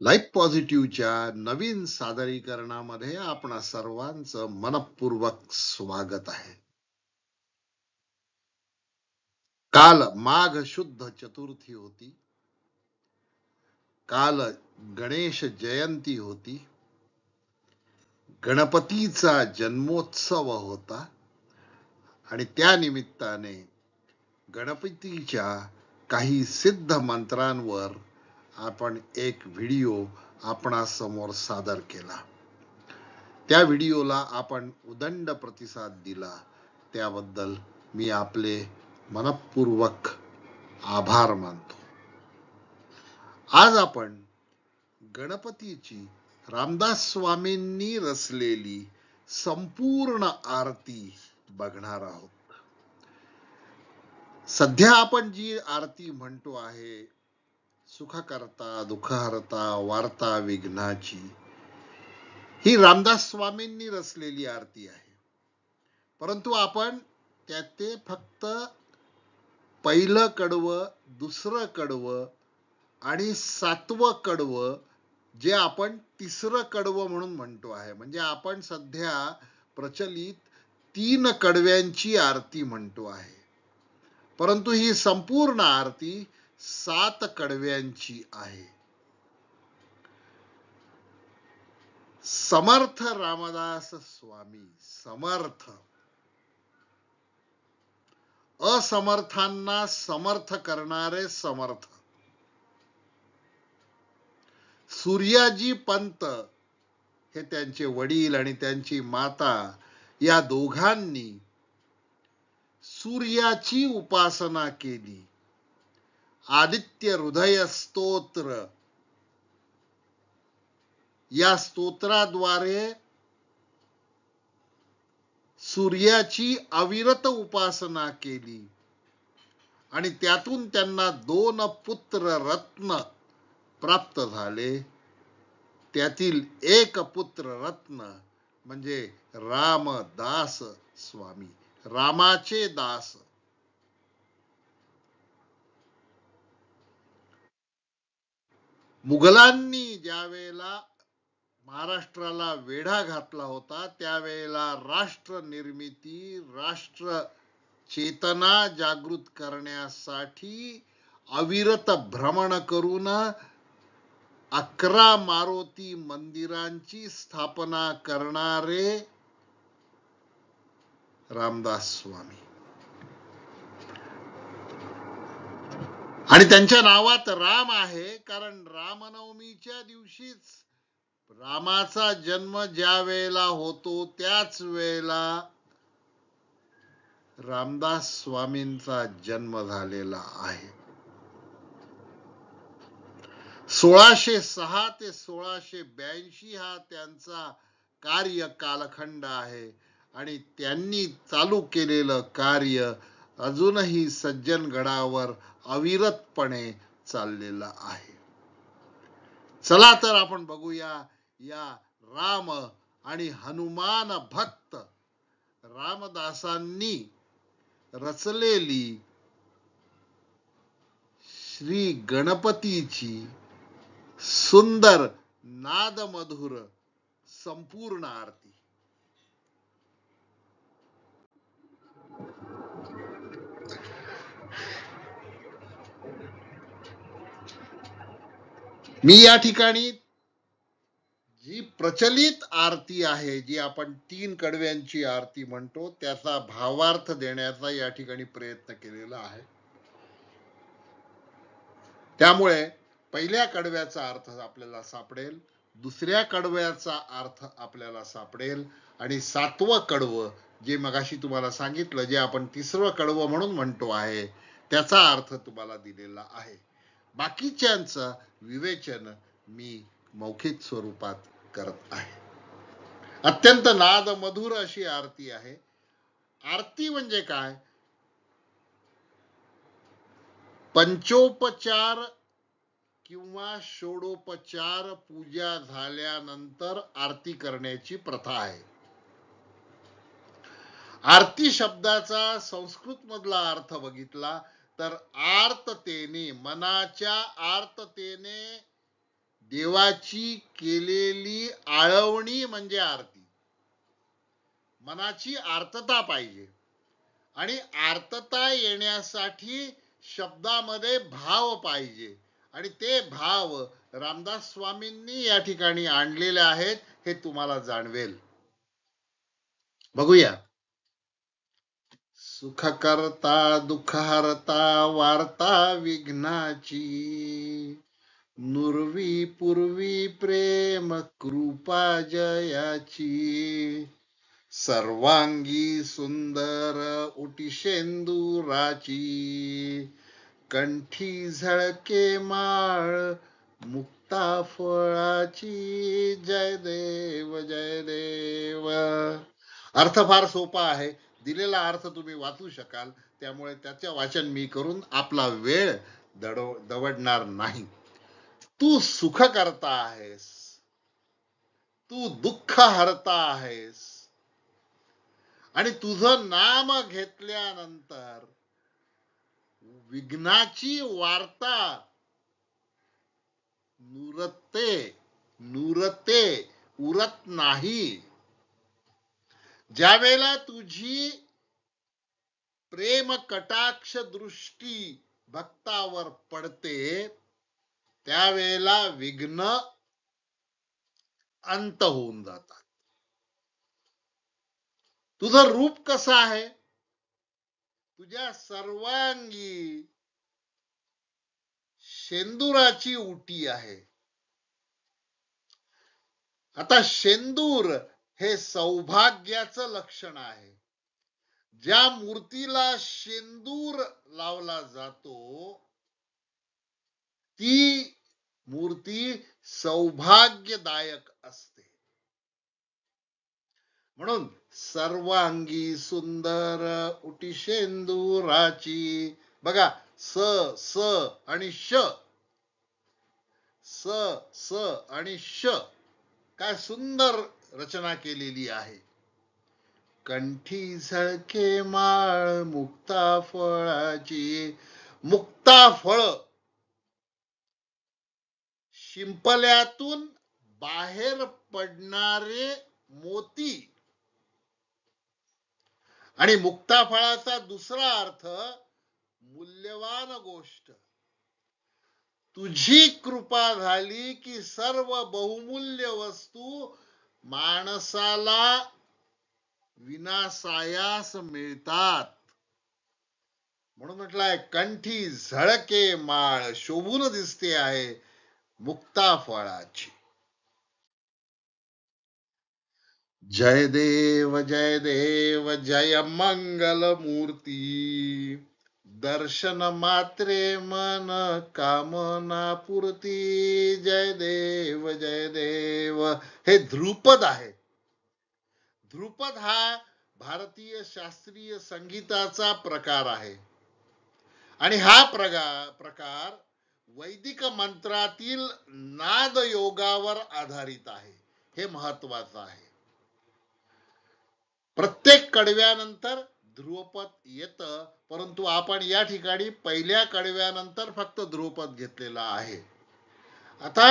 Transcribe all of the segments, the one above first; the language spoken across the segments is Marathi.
लाईफ पॉझिटिव्हच्या नवीन सादरीकरणामध्ये आपण सर्वांचं मनपूर्वक स्वागत आहे. काल माघ शुद्ध चतुर्थी होती. काल गणेश जयंती होती. गणपतीचा जन्मोत्सव होता आणि त्या निमित्ताने गणपतीच्या काही सिद्ध मंत्रांवर आपण एक व्हिडिओ आपणासमोर सादर केला. त्या व्हिडिओला आपण उदंड प्रतिसाद दिला, त्याबद्दल मी आपले मनपूर्वक आभार मानतो. आज आपण गणपतीची रामदास स्वामींनी रचलेली संपूर्ण आरती बघणार आहोत. सध्या आपण जी आरती म्हणतो आहे, सुखकर्ता दुःखहर्ता वार्ता विघ्नाची, ही रामदास स्वामींनी रचलेली आरती आहे. परंतु आपण त्यात ते फक्त पहिलं कडवं, दुसरं कडवं आणि 7वं कडवं, जे आपण तिसरं कडवं म्हणून म्हणतो आहे, म्हणजे आपण सध्या प्रचलित 3 कडव्यांची आरती म्हणतो आहे. परंतु ही संपूर्ण आरती 7 कडव्यांची आहे. समर्थ रामदास स्वामी समर्थ, असमर्थांना समर्थ करणारे समर्थ. सूर्याजी पंत हे त्यांचे वडील आणि त्यांची माता या दोघांनी सूर्याची उपासना केली. आदित्य हृदय स्तोत्र या स्तोत्राद्वारे सूर्याची अविरत उपासना केली आणि त्यातून त्यांना 2 पुत्र रत्न प्राप्त झाले. त्यातील एक पुत्र रत्न म्हणजे रामदास स्वामी, रामाचे दास. मुघलांनी ज्या वेळेला महाराष्ट्राला वेढा घातला होता, त्यावेळेला राष्ट्र निर्मिती, राष्ट्र चेतना जागृत करण्यासाठी अविरत भ्रमण करून 11 मारुती मंदिरांची स्थापना करणारे रामदास स्वामी. आणि त्यांच्या नावात राम आहे, कारण रामनवमीच्या दिवशीच रामाचा जन्म ज्या वेळेला होतो, त्याच वेळेला रामदास स्वामींचा जन्म झालेला आहे. 1606 ते 1682 हा त्यांचा कार्य कालखंड आहे आणि त्यांनी चालू केलेलं कार्य अजूनही सज्जनगडावर अविरतपणे चाललेलं आहे. चला तर आपण बघूया या राम आणि हनुमान भक्त रामदासांनी रचलेली श्री गणपतीची सुंदर नादमधुर संपूर्ण आरती. मी या ठिकाणी जी प्रचलित आरती आहे, जी आपण 3 कडव्यांची आरती म्हणतो, त्याचा भावार्थ देण्याचा या ठिकाणी प्रयत्न केलेला आहे. त्यामुळे पहिल्या कडव्याचा अर्थ आपल्याला सापडेल, दुसऱ्या कडव्याचा अर्थ आपल्याला सापडेल आणि 7वं कडवं, जे मगाशी तुम्हाला सांगितलं, जे आपण 3रं कडवं म्हणून म्हणतो आहे, त्याचा अर्थ तुम्हाला दिलेला आहे. बाकीच्यांचं विवेचन मी मौखिक स्वरूपात करत आहे. अत्यंत नादमधुर अशी आरती आहे. आरती म्हणजे काय? पंचोपचार किंवा षोडोपचार पूजा झाल्यानंतर आरती करण्याची प्रथा आहे. आरती शब्दाचा संस्कृत मधला अर्थ बघितला तर आर्ततेने, मनाच्या आर्ततेने देवाची केलेली आळवणी म्हणजे आरती. मनाची आर्तता पाहिजे आणि आर्तता येण्यासाठी शब्दामध्ये भाव पाहिजे आणि ते भाव रामदास स्वामींनी या ठिकाणी आणलेले आहेत, हे तुम्हाला जाणवेल. बघूया. सुख करता दुःख हरता वार्ता विघ्नाची, नुरवी पूर्वी प्रेम कृपा जयाची, सर्वांगी सुंदर उटी शेंदुराची, कंठी झळके माळ मुक्ता फळाची. जय देव जय देव. अर्थ फार सोपा आहे. दिलेला अर्थ तुम्ही वाचू शकाल, त्यामुळे त्याचे वाचन मी करून आपला वेळ दवडणार नाही. तू सुख करता आहेस, तू दुःख हरता आहेस आणि तुझं नाम घेतल्यानंतर विघ्नाची वार्ता नुरते उरत नाही. ज्या वेळेला तुझी प्रेम कटाक्ष दृष्टी भक्तावर पडते, त्यावेळेला विघ्न अंत होऊन जातात. तुझं रूप कसं आहे? तुझ्या सर्वांगी शेंदुराची उटी आहे. आता शेंदूर हे सौभाग्याचं लक्षण आहे. ज्या मूर्तीला शेंदूर लावला जातो, ती मूर्ती सौभाग्यदायक असते. म्हणून सर्वांगी सुंदर उटी शेंदुराची. बघा, स स आणि श, स स आणि श, काय सुंदर रचना केलेली आहे. कंठी झळके माळ मुक्ता फळाची. मुक्ता फळ शिंपल्यातून बाहेर पडणारे मोती. आणि मुक्ता फळाचा दुसरा अर्थ मूल्यवान गोष्ट. तुझी कृपा झाली की सर्व बहुमूल्य वस्तू माणसाला विनासायास मिळतात. म्हणून म्हटलंय कंठी झळके माळ, शोभून दिसते आहे मुक्ता फळाची. जय देव जय देव जय मंगल मूर्ती, दर्शन मात्रे मन कामना पूर्ती. जय देव जय देव. हे ध्रुपद आहे. ध्रुपद हा भारतीय शास्त्रीय संगीताचा प्रकार आहे आणि हा प्रकार वैदिक मंत्रातील नाद योगावर आधारित आहे. हे महत्वाचं आहे. प्रत्येक कडव्यानंतर ध्रुवपद येतं, परंतु आपण या ठिकाणी पहिल्या कडव्यानंतर फक्त ध्रुवपद घेतलेला आहे. आता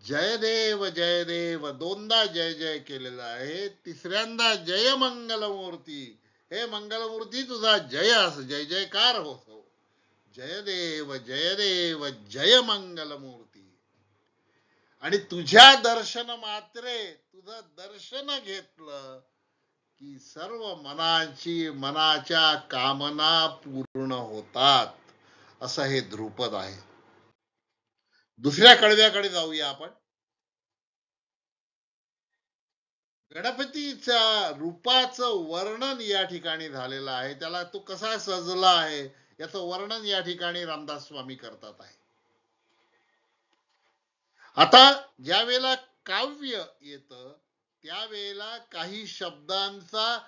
जय देव दोनदा जय जय केलेला आहे. तिसऱ्यांदा जय मंगलमूर्ती. हे मंगलमूर्ती, तुझा जय असो, जय जयकार होतो. जय देव जय मंगलमूर्ती. आणि तुझ्या दर्शन मात्रे, तुझं दर्शन घेतलं की सर्व मनाच्या कामना पूर्ण होतात. असं हे ध्रुपद आहे. दुसऱ्या कडव्याकडे जाऊया आपण. गणपतीच्या रूपाचं वर्णन या ठिकाणी झालेलं आहे. त्याला तो कसा सजला आहे याचं वर्णन या ठिकाणी रामदास स्वामी करतात आहे. आता ज्या वेळेला काव्य येतं, त्यावेळेला काही शब्दांचा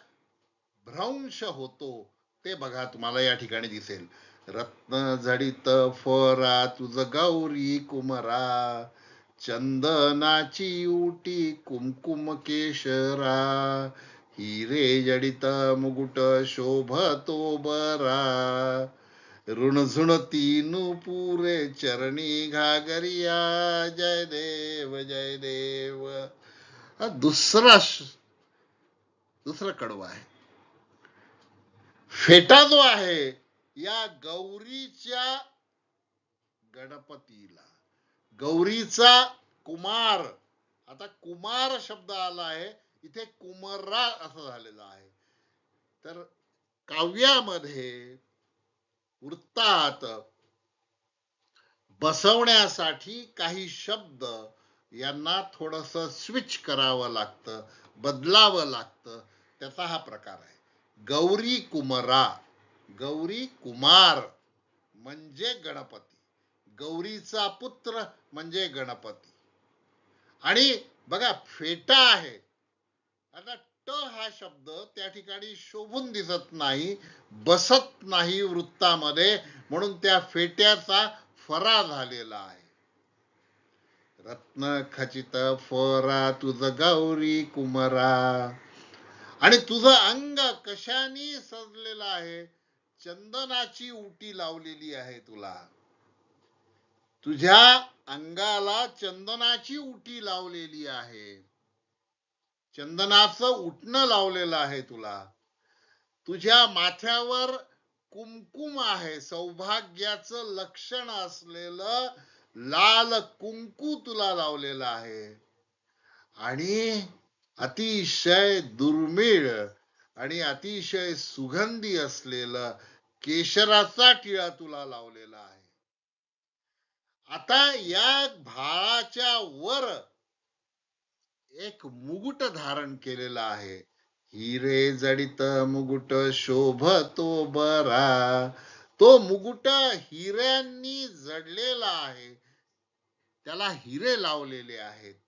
भ्रंश होतो. ते बघा, तुम्हाला या ठिकाणी दिसेल. रत्न जडित फरा तुझ गौरी कुमरा, चंदनाची उटी कुमकुम केशरा, हिरे जडित मुकुट शोभतो बरा, ऋणझुणती नुपुरे चरणी घागरिया, जय देव जय देव. हा दुसरं कडवं आहे. फेटा जो आहे या गौरीच्या गणपतीला, गौरीचा कुमार, आता कुमार शब्द आला आहे इथे कुमर्रा असं झालेलं आहे. तर काव्यामध्ये वृत्तात बसवण्यासाठी काही शब्द यांना थोडस स्विच करावं लागतं, बदलावं लागतं. त्याचा हा प्रकार आहे. गौरी कुमरा, गौरी कुमार म्हणजे गणपती, गौरीचा पुत्र म्हणजे गणपती. आणि बघा फेटा आहे, आता ट हा शब्द त्या ठिकाणी शोभून दिसत नाही, बसत नाही वृत्तामध्ये, म्हणून त्या फेट्याचा फरा झालेला आहे. रत्न खचित फरा तुझ गौरी कुमरा. आणि तुझं अंग कशाने सजलेलं आहे? चंदनाची उटी लावलेली आहे तुला, तुझ्या अंगाला चंदनाची उटी लावलेली आहे, चंदनाचं उठणं लावलेलं आहे तुला. तुझ्या माथ्यावर कुमकुम आहे, सौभाग्याचं लक्षण असलेलं लाल कुंकू तुला लावलेलं आहे. आणि अतिशय दुर्मिळ आणि अतिशय सुगंधी असलेलं केशराचा टिळा तुला लावलेला आहे. आता या भाळाच्या वर एक मुकुट धारण केलेला आहे. हिरे जडित मुकुट शोभतो बरा. तो मुकुट हिऱ्यांनी जडलेला आहे, त्याला हिरे लावलेले आहेत.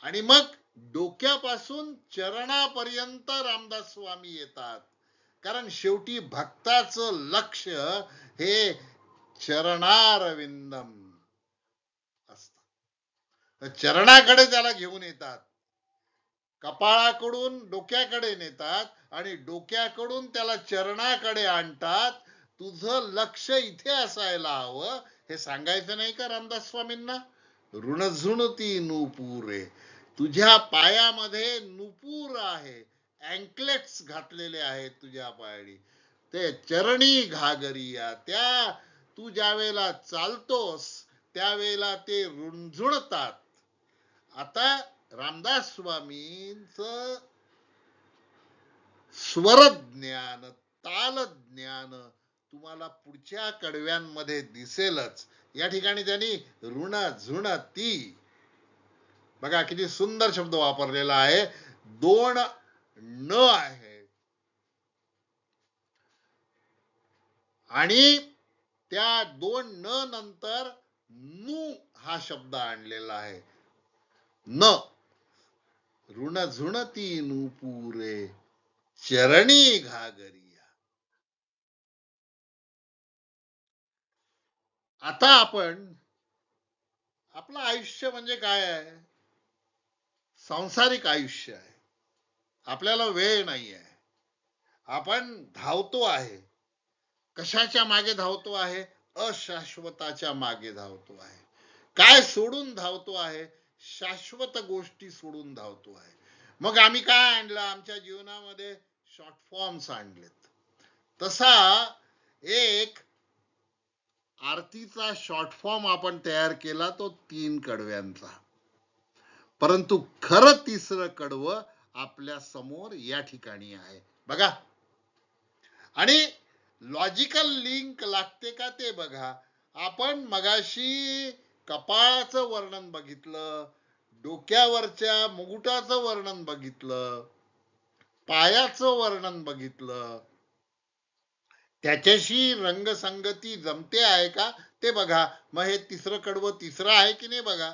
आणि मग डोक्यापासून चरणापर्यंत रामदास स्वामी येतात, कारण शेवटी भक्ताचं लक्ष हे चरणारविंदम असत. चरणाकडे त्याला घेऊन येतात, कपाळाकडून डोक्याकडे नेतात आणि डोक्याकडून त्याला चरणाकडे आणतात. तुझं लक्ष इथे असायला हवं, हे सांगायचं नाही का रामदास स्वामींना? ऋणझुणती नुपुरे, तुझ्या पायामध्ये नुपूर आहे, अँकलेट्स घातलेले आहेत तुझ्या पायानी, ते चरणी घागरिया, त्या तू ज्या वेळेला चालतोस त्यावेळेला ते रुंझुणतात. आता रामदास स्वामींच स्वरज्ञान, तालज्ञान तुम्हाला पुढच्या कडव्यांमध्ये दिसेलच. या ठिकाणी त्यांनी ऋण झुणती, बघा किती सुंदर शब्द वापरलेला आहे. दोन न आहे आणि त्या दोन न नंतर नु हा शब्द आणलेला आहे. न, ऋण झुणती नुपुरे चरणी घागरिया. आता आपण, आपलं आयुष्य म्हणजे काय आहे? सांसारिक आयुष्य आहे. आपल्याला वेळ नाही आहे, आपण धावतो आहे. कशाच्या मागे धावतो आहे? अशाश्वताच्या मागे धावतो आहे. काय सोडून धावतो आहे? शाश्वत गोष्टी सोडून धावतो आहे. मग आम्ही काय आणलं आमच्या जीवनामध्ये? शॉर्ट फॉर्म्स आणलेत. तसा एक आरतीचा शॉर्ट फॉर्म आपण तयार केला, तो 3 कडव्यांचा. परंतु खरं तिसरं कडवं आपल्या समोर या ठिकाणी आहे, बघा. आणि लॉजिकल लिंक लागते का ते बघा. आपण मगाशी कपाळाचं वर्णन बघितलं, डोक्यावरच्या मुकुटाचं वर्णन बघितलं, पायाचं वर्णन बघितलं, त्याच्याशी रंगसंगती जमते आहे का ते बघा. मग हे तिसरं कडवं तिसरं आहे की नाही बघा.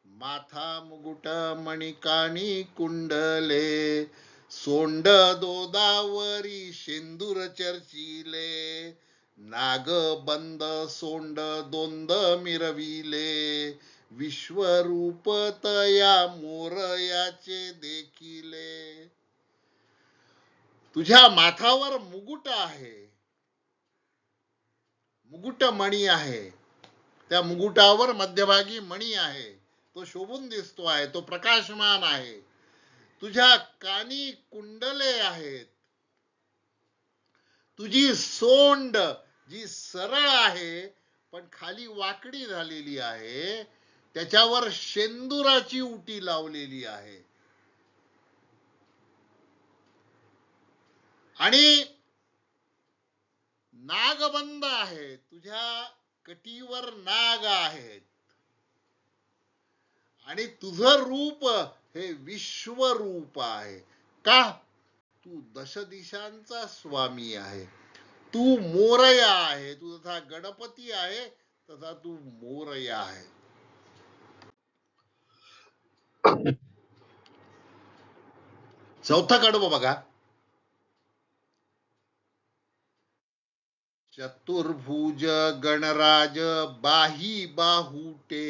माथा मुकुट मणिकानी कुंडले, सोंड दोदावरी शेंदूर चर्चिले, नाग बंद सोंड दोंद मिरविले, विश्वरूप तया मोरयाचे देखिले. तुझ्या माथावर मुकुट आहे, मुकुट मणी आहे, त्या मुकुटावर मध्यभागी मणी आहे, तो शोभून दिसतो आहे, तो प्रकाशमान आहे. तुझ्या कानी कुंडले आहेत, तुझी सोंड जी सरळ आहे पण खाली वाकडी झालेली आहे, त्याच्यावर शेंदुराची उटी लावलेली आहे. आणि नागबंद आहे, तुझ्या कटीवर नाग आहेत. आणि तुझं रूप हे विश्वरूप आहे. का? तू दश दिशांचा स्वामी आहे. तू मोरया आहे. तू जसा गणपती आहे तसा तू मोरया आहे. चौथा कडवं बघा. चतुर्भुज गणराज बाही बाहुटे,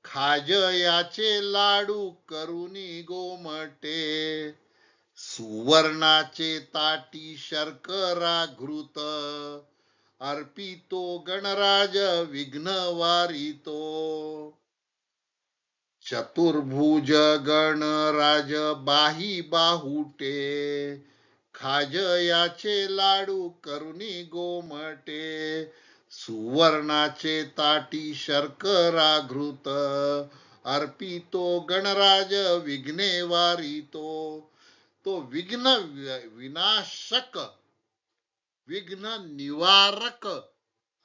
खाज याचे लाडू करुणी गोमटे, सुवर्णाचे ताटी शर्करा घृत, अर्पितो गणराज विघ्न वारितो. चतुर्भुज गणराज बाही बाहुटे, खाज याचे लाडू करुणी गोमटे, सुवर्णाचे ताटी शर्करा घृत, अर्पितो गणराज विघ्ने वारितो. तो विघ्न विनाशक, विघ्न निवारक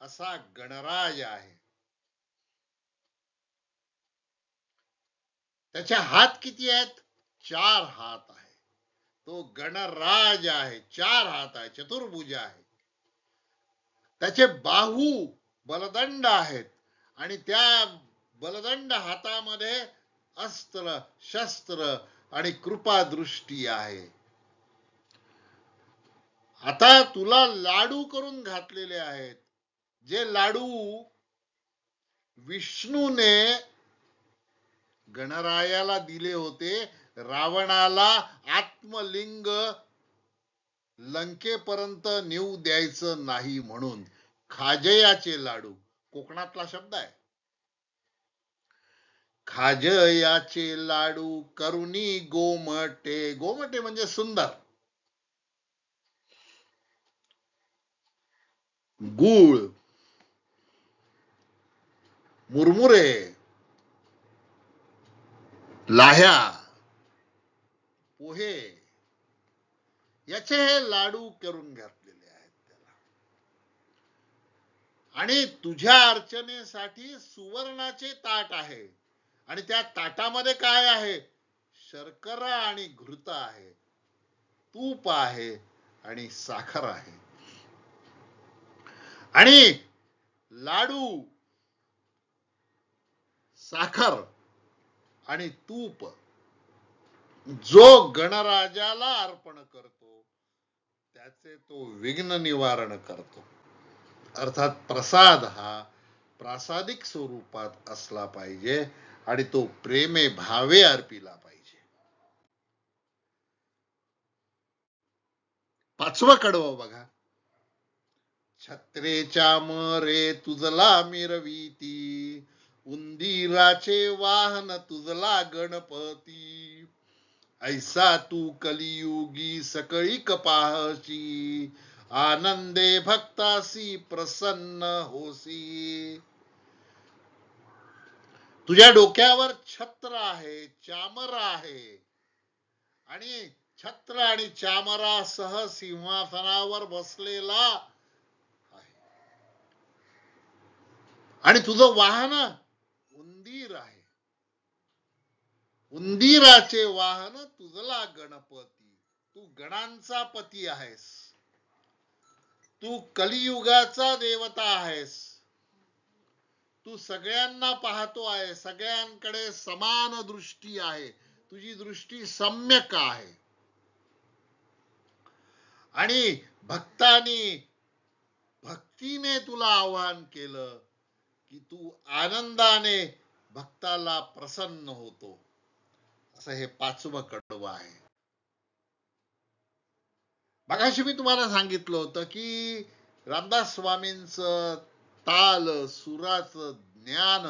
असा गणराज आहे. त्याचे हात किती आहेत? 4 हात आहे. तो गणराज आहे, 4 हात आहे, चतुर्भुज आहे. त्याचे बाहू बलदंड आहेत आणि त्या बलदंड हातामध्ये अस्त्र शस्त्र आणि कृपा दृष्टी आहे. आता तुला लाडू करून घातलेले आहेत, जे लाडू विष्णूने गणरायाला दिले होते, रावणाला आत्मलिंग लंकेपर्यंत नेऊ द्यायचं नाही म्हणून. खाजयाचे लाडू कोकणातला शब्द आहे. खाजयाचे लाडू करुणी गोमटे. गोमटे म्हणजे सुंदर. गूळ, मुरमुरे, लाह्या, पोहे याचे हे लाडू करून घातलेले आहेत त्याला. आणि तुझ्या अर्चनेसाठी सुवर्णाचे ताट आहे आणि त्या ताटामध्ये काय आहे? शर्करा आणि घृत आहे, तूप आहे आणि साखर आहे. आणि लाडू, साखर आणि तूप जो गणराजाला अर्पण करतो त्याचे तो विघ्न निवारण करतो. अर्थात प्रसाद हा प्रासादिक स्वरूपात असला पाहिजे आणि तो प्रेमे भावे अर्पिला पाहिजे. 5वं कडवं बघा. छत्रेच्या मरे तुझला मिरवीती, उंदीराचे वाहन तुझला गणपती, ऐसा तू कलियुगी सकळीक पाहशी, आनंदे भक्तासी प्रसन्न होसी. तुझ्या डोक्यावर छत्र आहे, चामर आहे आणि छत्र आणि चामरासह सिंहासनावर बसलेला आहे. आणि तुझं वाहन उंदीर आहे. उंदीराचे वाहन तुझला गणपती. तू गणांचा पती आहेस. तू कलियुगाचा देवता आहेस. तू सगळ्यांना पाहतो आहे, सगळ्यांकडे समान दृष्टी आहे, तुझी दृष्टी सम्यक आहे. आणि भक्तीने तुला आवाहन केलं की तू आनंदाने भक्ताला प्रसन्न होतो. असं हे 5वं कडवं आहे. मगाशी मी तुम्हाला सांगितलं होतं की रामदास स्वामींचं ताल सुराचं ज्ञान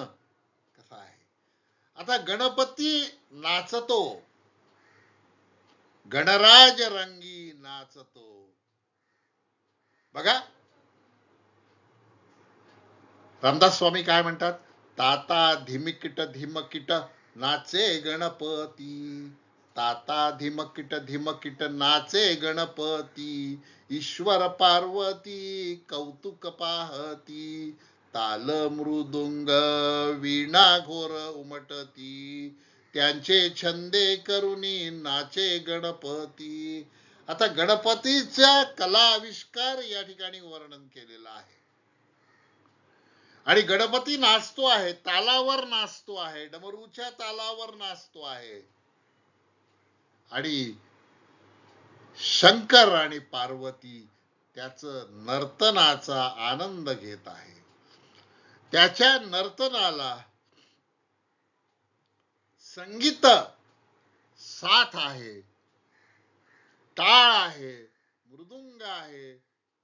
कसं आहे. आता गणपती नाचतो, गणराज रंगी नाचतो. बघा रामदास स्वामी काय म्हणतात, ताता धिमिकिट धिमकिट नाचे गणपती, ताता धिमकिट धिमकिट नाचे गणपती, ईश्वर पार्वती कौतुक पाहती, ताल मृदुंग वीणा घोर उमटती, त्यांचे छंदे करुणी नाचे गणपती. आता गणपतीचा कलाविष्कार या ठिकाणी वर्णन केलेला आहे. आणि गणपती नाचतो आहे, तालावर नाचतो आहे, डमरूच्या तालावर नाचतो आहे. आणि शंकर आणि पार्वती त्याच नर्तनाचा आनंद घेत आहे. त्याच्या नर्तनाला संगीत साथ आहे, टाळ आहे, मृदुंग आहे,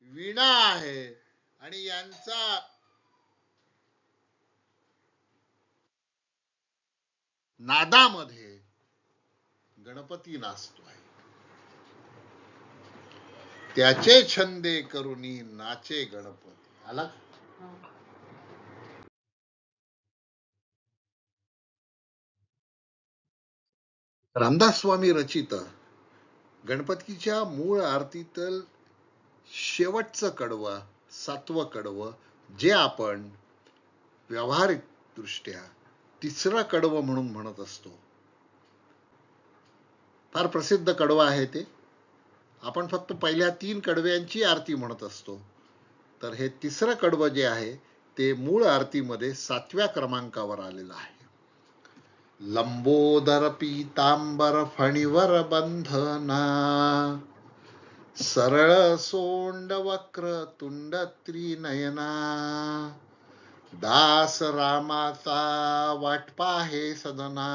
वीणा आहे, आणि यांचा नादामध्ये गणपती नाचतो आहे. त्याचे छंदे करुणी नाचे गणपती. आला रामदास स्वामी रचित गणपतीच्या मूळ आरतीतील शेवटचं कडवं, 7वं कडवं, जे आपण व्यावहारिक दृष्ट्या तिसरं कडवं म्हणून म्हणत असतो, फार प्रसिद्ध कडवं आहे ते. आपण फक्त पहिल्या 3 कडव्यांची आरती म्हणत असतो. तर हे तिसरं कडवं जे आहे ते मूळ आरतीमध्ये 7व्या क्रमांकावर आलेलं आहे. लंबोदर पीतांबर फणीवर बंधना, सरळ सोंड वक्र तुंड त्रिनयना, दास रामाचा वाटपा हे सदना,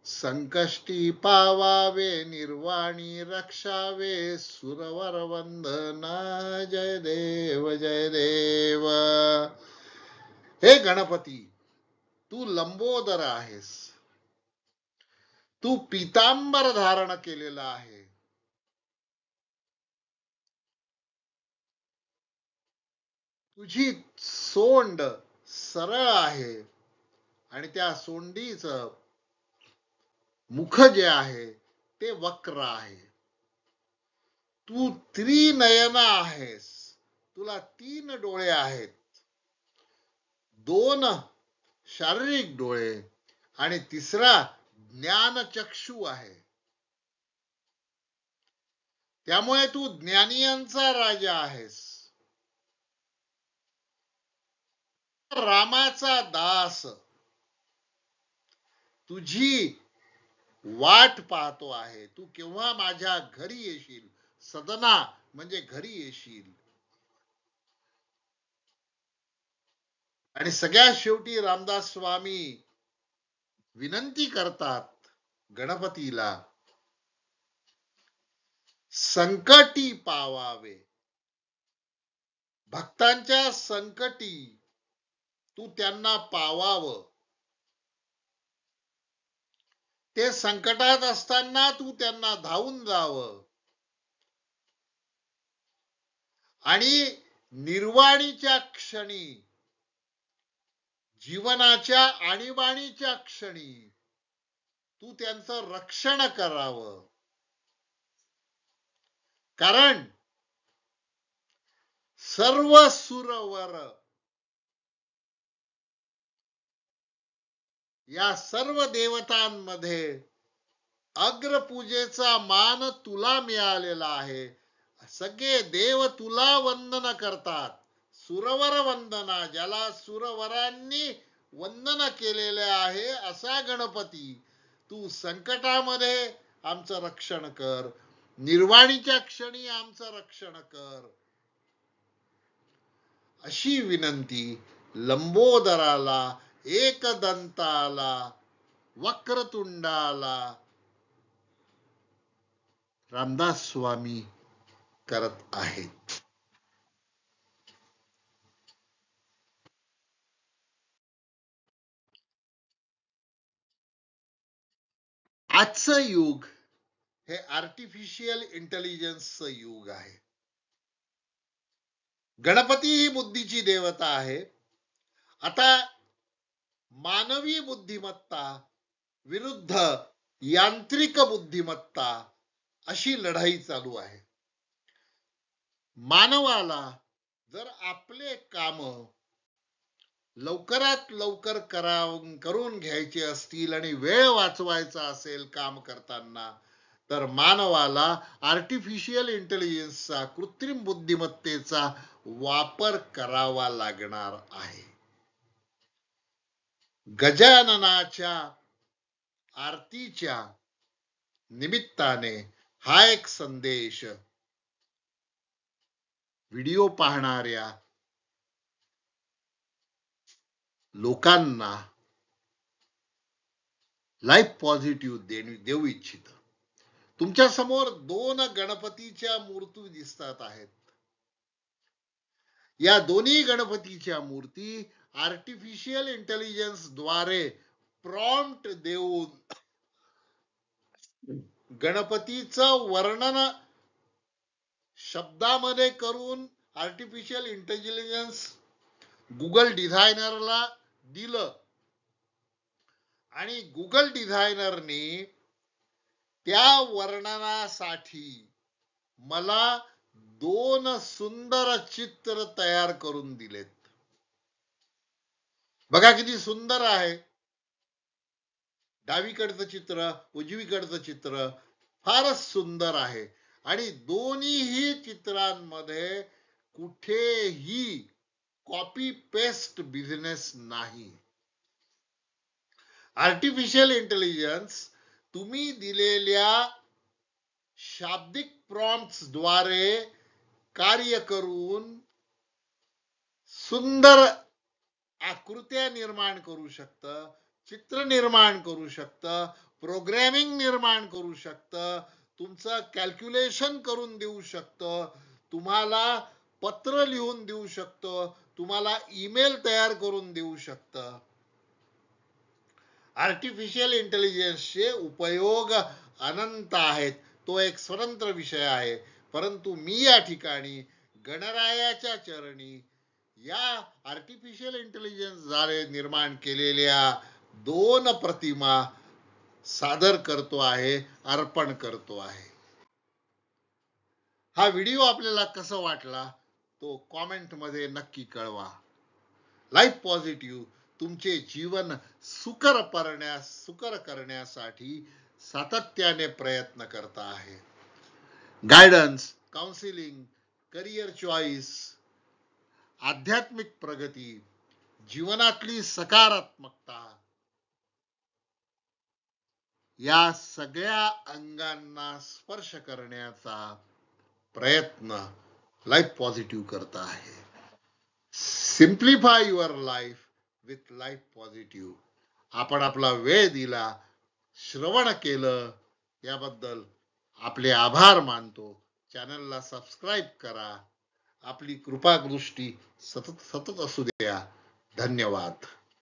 संकष्टी पावावे निर्वाणी रक्षावे, सुरवर वंदना, जय देव जय देव. हे गणपती, तू लंबोदर आहेस, तू पीतांबर धारण केलेला आहे, तुझी सोंड सरळ आहे आणि त्या सोंडीचं मुख जे आहे ते वक्र आहे. तू त्रिनयना आहेस, तुला 3 डोळे आहेत, 2 शारीरिक डोळे आणि तिसरा ज्ञानचक्षु आहे. त्यामुळे तू ज्ञानियांचा राजा आहेस, रामाचा दास, तुझी वाट पाहतो आहे. तू केव्हा माझ्या घरी येशील, सदना म्हणजे घरी येशील. आणि सगळ्यात शेवटी रामदास स्वामी विनंती करतात गणपतीला, संकटी पावावे, भक्तांच्या संकटी तू त्यांना पावावं. ते संकटात असताना तू त्यांना धावून जावं आणि निर्वाणीच्या क्षणी, जीवनाच्या आणीबाणीच्या क्षणी तू त्यांचं रक्षण करावं. कारण सर्व सुरवर, या सर्व देवतांमध्ये अग्रपूजेचा मान तुला मिळालेला आहे. सगळे देव तुला वंदन करतात. सुरवर वंदना, ज्याला सुरवरांनी वंदन केलेले आहे असा गणपती, तू संकटामध्ये आमचं रक्षण कर, निर्वाणीच्या क्षणी आमचं रक्षण कर. अशी विनंती लंबोदराला, एकदंताला, वक्रतुंडाला रामदास स्वामी करत आहेत. आजचं युग हे आर्टिफिशियल इंटेलिजन्सचं युग आहे. गणपती ही बुद्धीची देवता आहे. आता मानवी बुद्धिमत्ता विरुद्ध यांत्रिक बुद्धिमत्ता अशी लढाई चालू आहे. मानवाला जर आपले काम लवकरात लवकर करून घ्यायचे असतील आणि वेळ वाचवायचा असेल काम करताना, तर मानवाला आर्टिफिशियल इंटेलिजन्सचा कृत्रिम बुद्धिमत्तेचा वापर करावा लागणार आहे. गजाननाच्या आरतीच्या निमित्ताने हा एक संदेश व्हिडिओ पाहणाऱ्या लोकांना लाईफ पॉझिटिव्ह देऊ इच्छित. तुमच्या समोर 2 गणपतीच्या मूर्ती दिसतात आहेत. या दोन्ही गणपतीच्या मूर्ती आर्टिफिशियल इंटेलिजन्स द्वारे प्रॉम्प्ट देऊन गणपतीचं वर्णन शब्दामध्ये करून आर्टिफिशियल इंटेलिजन्स गुगल डिझायनरला दिलं आणि गुगल डिझायनरने त्या वर्णनासाठी मला 2 सुंदर चित्र तयार करून दिलेत. बघा किती सुंदर आहे. डावीकडचं चित्र, उजवीकडचं चित्र फारच सुंदर आहे आणि दोन्हीही चित्रांमध्ये कुठेही कॉपी पेस्ट बिझनेस नाही. आर्टिफिशियल इंटेलिजन्स तुम्ही दिलेल्या शाब्दिक प्रॉम्प्ट्स द्वारे कार्य करून सुंदर आकृत्या निर्माण करू शकतं, चित्र निर्माण करू शकतं, प्रोग्रॅमिंग निर्माण करू शकतं, तुमचं कॅल्क्युलेशन करून देऊ शकतं, तुम्हाला पत्र लिहून देऊ शकतं, तुम्हाला ईमेल तयार करून देऊ शकतं. आर्टिफिशियल इंटेलिजन्सचे उपयोग अनंत आहेत. तो एक स्वतंत्र विषय आहे. परंतु मी या ठिकाणी गणरायाच्या चरणी या आर्टिफिशियल इंटेलिजन्स द्वारे निर्माण केलेल्या 2 प्रतिमा सादर करतो आहे, अर्पण करतो आहे. हा व्हिडिओ आपल्याला कसा वाटला तो कॉमेंट मध्ये नक्की कळवा. लाईफ पॉझिटिव्ह तुमचे जीवन सुकर करण्यासाठी सातत्याने प्रयत्न करता आहे. गायडन्स, काउन्सिलिंग, करिअर चॉईस, आध्यात्मिक प्रगती, जीवनातली सकारात्मकता या सगळ्या अंगांना स्पर्श करण्याचा प्रयत्न लाईफ पॉझिटिव्ह करत आहे. Simplify your life with life positive. आपण आपला वेळ दिला, श्रवण केलं, याबद्दल आपले आभार मानतो. चॅनलला सबस्क्राईब करा. आपली कृपादृष्टी सतत असू द्या. धन्यवाद.